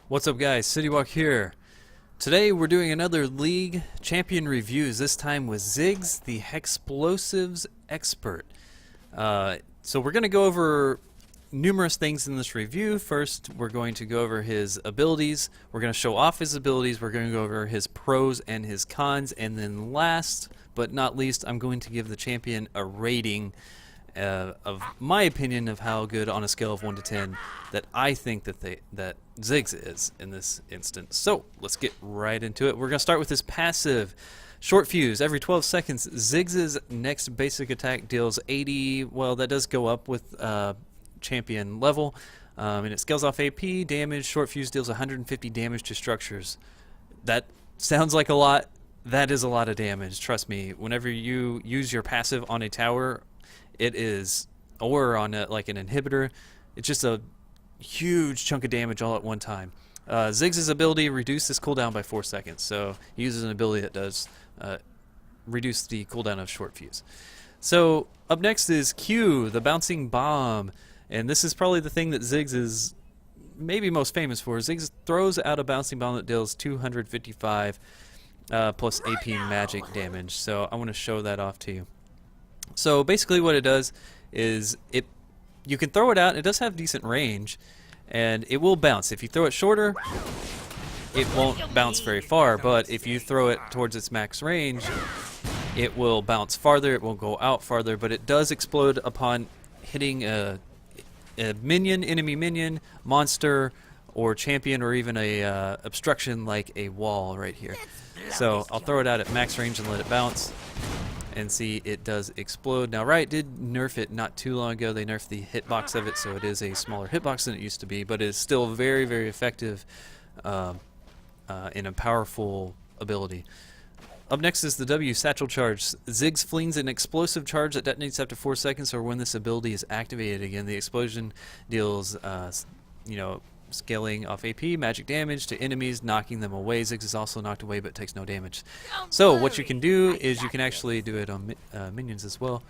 What's up guys, CityWalk here. Today we're doing another League Champion reviews, this time with Ziggs, the Hexplosives expert. So we're going to go over numerous things in this review. First, we're going to go over his abilities, we're going to show off his abilities, we're going to go over his pros and his cons, and then last but not least, I'm going to give the champion a rating of my opinion of how good on a scale of 1 to 10 that I think that Ziggs is in this instance. So let's get right into it. We're going to start with his passive. Short fuse. Every 12 seconds, Ziggs' next basic attack deals 80, well that does go up with champion level, and it scales off AP, damage. Short fuse deals 150 damage to structures. That sounds like a lot. That is a lot of damage, trust me. Whenever you use your passive on a tower, it is, or on like an inhibitor, it's just a huge chunk of damage all at one time. Ziggs' ability reduces cooldown by 4 seconds, so he uses an ability that does reduce the cooldown of short fuse. So up next is Q, the bouncing bomb, and this is probably the thing that Ziggs is maybe most famous for. Ziggs throws out a bouncing bomb that deals 255 plus AP magic damage, so I want to show that off to you. So basically what it does is you can throw it out, it does have decent range, and it will bounce. If you throw it shorter, it won't bounce very far, but if you throw it towards its max range, it will bounce farther, it will go out farther, but it does explode upon hitting a minion, enemy minion, monster, or champion, or even a obstruction like a wall right here. So I'll throw it out at max range and let it bounce. And see, it does explode. Now Riot did nerf it not too long ago. They nerfed the hitbox of it, so it is a smaller hitbox than it used to be, but it is still very, very effective in a powerful ability. Up next is the W, Satchel Charge. Ziggs flings an explosive charge that detonates after 4 seconds, or when this ability is activated again. The explosion deals, scaling off AP, magic damage to enemies, knocking them away. Ziggs is also knocked away but takes no damage. So what you can do is you can actually do it on minions as well.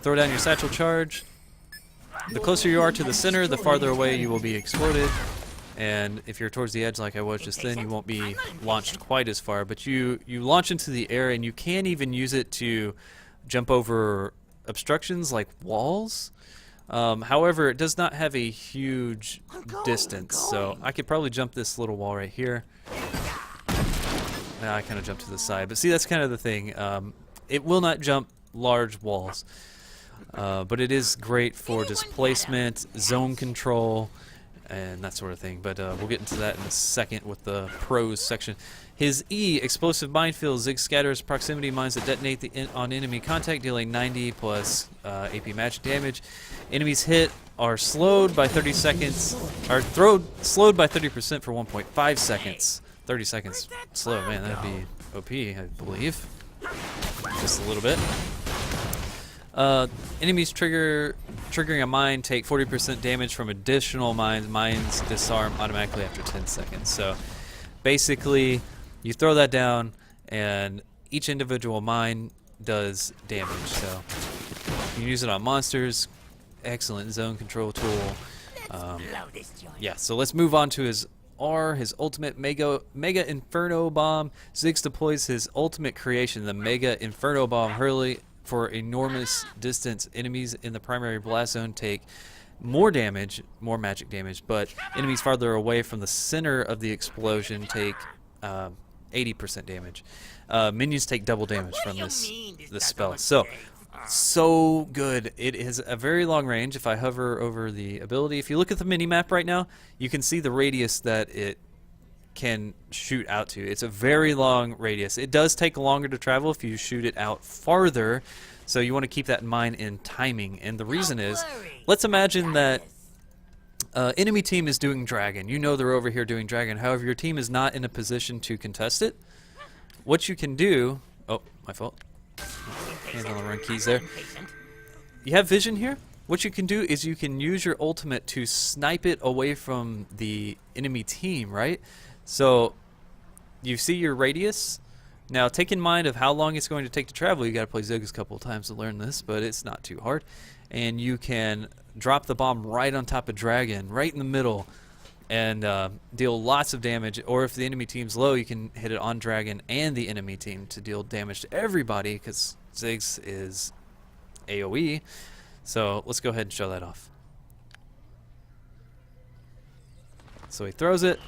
Throw down your Satchel Charge. The closer you are to the center, the farther away you will be exploded. And if you're towards the edge like I was just then, you won't be launched quite as far. But you launch into the air, and you can even use it to jump over obstructions like walls. However, it does not have a huge distance, so I could probably jump this little wall right here. Now I kind of jumped to the side, but see, that's kind of the thing. It will not jump large walls, but it is great for displacement, zone control, and that sort of thing. But we'll get into that in a second with the pros section. His E, Explosive Minefield. Ziggs scatters proximity mines that detonate on enemy contact, dealing 90 plus AP magic damage. Enemies hit are slowed by 30 seconds, or slowed by 30% for 1.5 seconds. 30 seconds slow, man, that'd be OP, I believe. Just a little bit. Enemies triggering a mine take 40% damage from additional mines. Mines disarm automatically after 10 seconds. So basically, you throw that down, and each individual mine does damage. So you can use it on monsters. Excellent zone control tool. Yeah, so let's move on to his R, his ultimate Mega Inferno Bomb. Ziggs deploys his ultimate creation, the Mega Inferno Bomb, hurling for enormous distance. Enemies in the primary blast zone take more damage, more magic damage, but enemies farther away from the center of the explosion take 80% damage. Minions take double damage from this spell. So good. It is a very long range. If I hover over the ability, if you look at the mini-map right now, you can see the radius that it can shoot out to. It's a very long radius. It does take longer to travel if you shoot it out farther, so you want to keep that in mind in timing. And the reason is, let's imagine that enemy team is doing dragon. You know they're over here doing dragon. However, your team is not in a position to contest it. What you can do... Oh, my fault. Hands on the run keys there. You have vision here. What you can do is you can use your ultimate to snipe it away from the enemy team, right? So you see your radius. Now take in mind of how long it's going to take to travel. You got to play Ziggs a couple of times to learn this, but it's not too hard. And you can drop the bomb right on top of dragon, right in the middle, and deal lots of damage. Or if the enemy team's low, you can hit it on Dragon and the enemy team to deal damage to everybody, because Ziggs is AoE. So let's go ahead and show that off. So he throws it.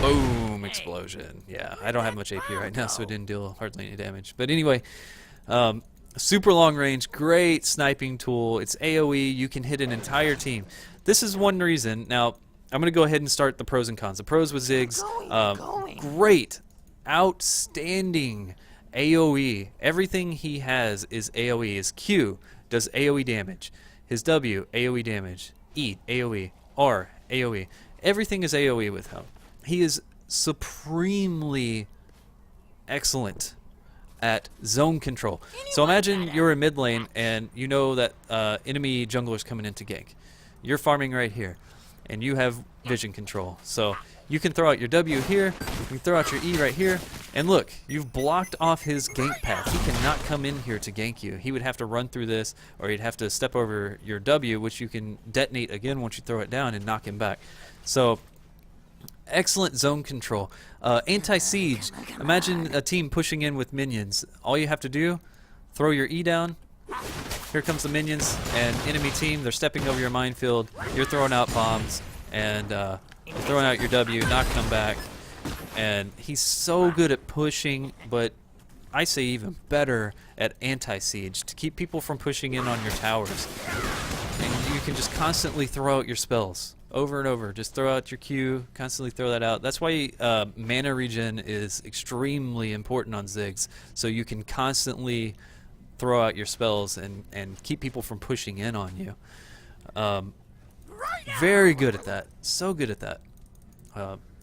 Boom, explosion. Yeah, I don't have much AP right now, so it didn't deal hardly any damage. But anyway, super long range, great sniping tool. It's AoE. You can hit an entire team. This is one reason. Now, I'm going to go ahead and start the pros and cons. The pros with Ziggs, great, outstanding AoE. Everything he has is AoE. His Q does AoE damage. His W, AoE damage. E, AoE. R, AoE. Everything is AoE with him. He is supremely excellent at zone control. So imagine you're in mid lane and you know that enemy jungler's coming in to gank. You're farming right here, and you have vision control. So you can throw out your W here, you can throw out your E right here, and look, you've blocked off his gank path. He cannot come in here to gank you. He would have to run through this, or he'd have to step over your W, which you can detonate again once you throw it down and knock him back. So excellent zone control. Anti-siege. Imagine a team pushing in with minions. All you have to do, throw your E down. Here comes the minions, and enemy team, they're stepping over your minefield. You're throwing out bombs, and you're throwing out your W, knocking them back. And he's so good at pushing, but I say even better at anti-siege, to keep people from pushing in on your towers. And you can just constantly throw out your spells. Over and over. Just throw out your Q, constantly throw that out. That's why mana regen is extremely important on Ziggs, so you can constantly throw out your spells and keep people from pushing in on you. Very good at that. So good at that.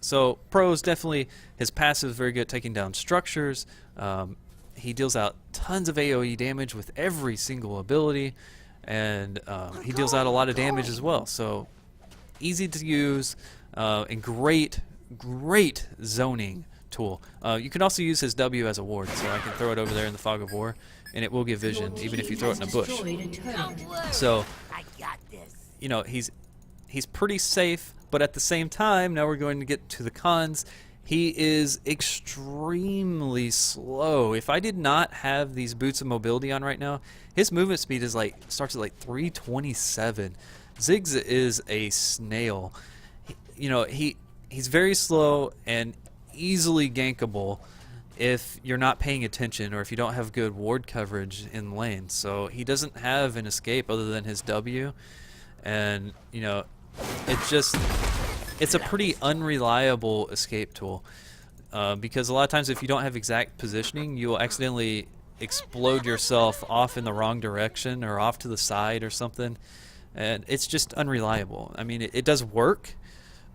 So pros, definitely his passive is very good at taking down structures. He deals out tons of AoE damage with every single ability, and he deals out a lot of damage as well. So easy to use, and great zoning tool. You can also use his W as a ward, so I can throw it over there in the fog of war, and it will give vision even if you throw it in a bush. So, you know, he's pretty safe, but at the same time, now we're going to get to the cons. He is extremely slow. If I did not have these boots of mobility on right now, his movement speed is starts at 327. Ziggs is a snail. He's very slow and easily gankable if you're not paying attention or if you don't have good ward coverage in lane. So he doesn't have an escape other than his W, and it's a pretty unreliable escape tool, because a lot of times if you don't have exact positioning, you will accidentally explode yourself off in the wrong direction or off to the side or something. And it's just unreliable. I mean, it does work,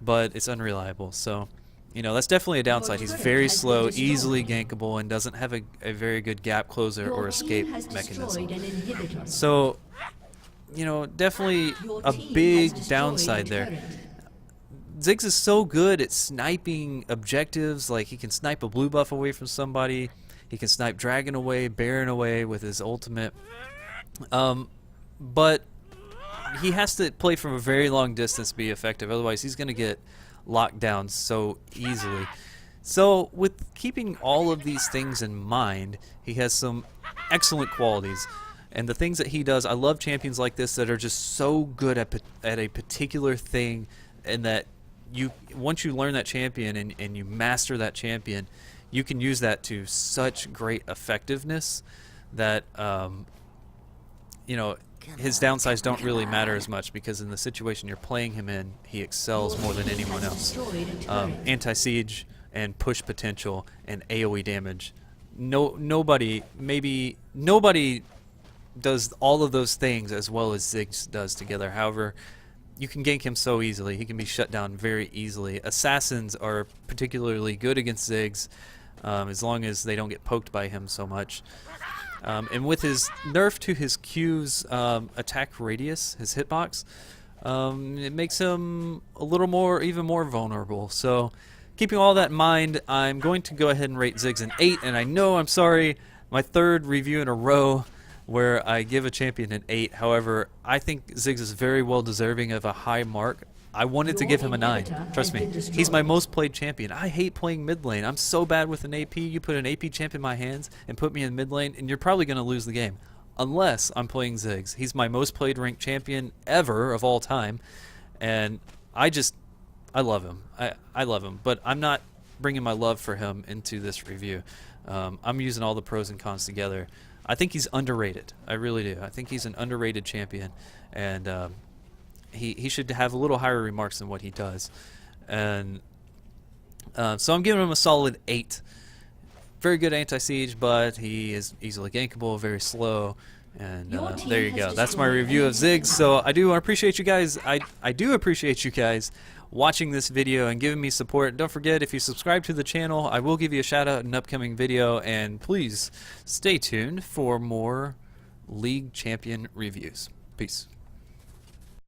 but it's unreliable. So, that's definitely a downside. He's very slow, easily gankable, and doesn't have a very good gap closer or escape mechanism. So, definitely a big downside there. Ziggs is so good at sniping objectives. Like, he can snipe a blue buff away from somebody. He can snipe Dragon away, Baron away with his ultimate. But he has to play from a very long distance to be effective, otherwise he's going to get locked down so easily. So with keeping all of these things in mind, he has some excellent qualities. And the things that he does, I love champions like this that are just so good at a particular thing, and that once you learn that champion and you master that champion, you can use that to such great effectiveness that his downsides don't really matter as much, because in the situation you're playing him in, he excels more than anyone else. Anti-siege and push potential and AoE damage. Nobody does all of those things as well as Ziggs does together. However, you can gank him so easily. He can be shut down very easily. Assassins are particularly good against Ziggs, as long as they don't get poked by him so much. And with his nerf to his Q's attack radius, his hitbox, it makes him even more vulnerable. So, keeping all that in mind, I'm going to go ahead and rate Ziggs an 8. And I know, I'm sorry, my third review in a row where I give a champion an 8. However, I think Ziggs is very well deserving of a high mark. I wanted to give him a 9. Trust me. He's my most played champion. I hate playing mid lane. I'm so bad with an AP. You put an AP champ in my hands and put me in mid lane, and you're probably going to lose the game. Unless I'm playing Ziggs. He's my most played ranked champion ever of all time. And I love him. I love him. But I'm not bringing my love for him into this review. I'm using all the pros and cons together. I think he's underrated. I really do. I think he's an underrated champion. And he should have a little higher remarks than what he does. And so I'm giving him a solid 8. Very good anti-siege, but he is easily gankable, very slow. And there you go. That's my review of Ziggs. So I do appreciate you guys. I do appreciate you guys watching this video and giving me support. Don't forget, if you subscribe to the channel, I will give you a shout out in an upcoming video. And please stay tuned for more League Champion reviews. Peace.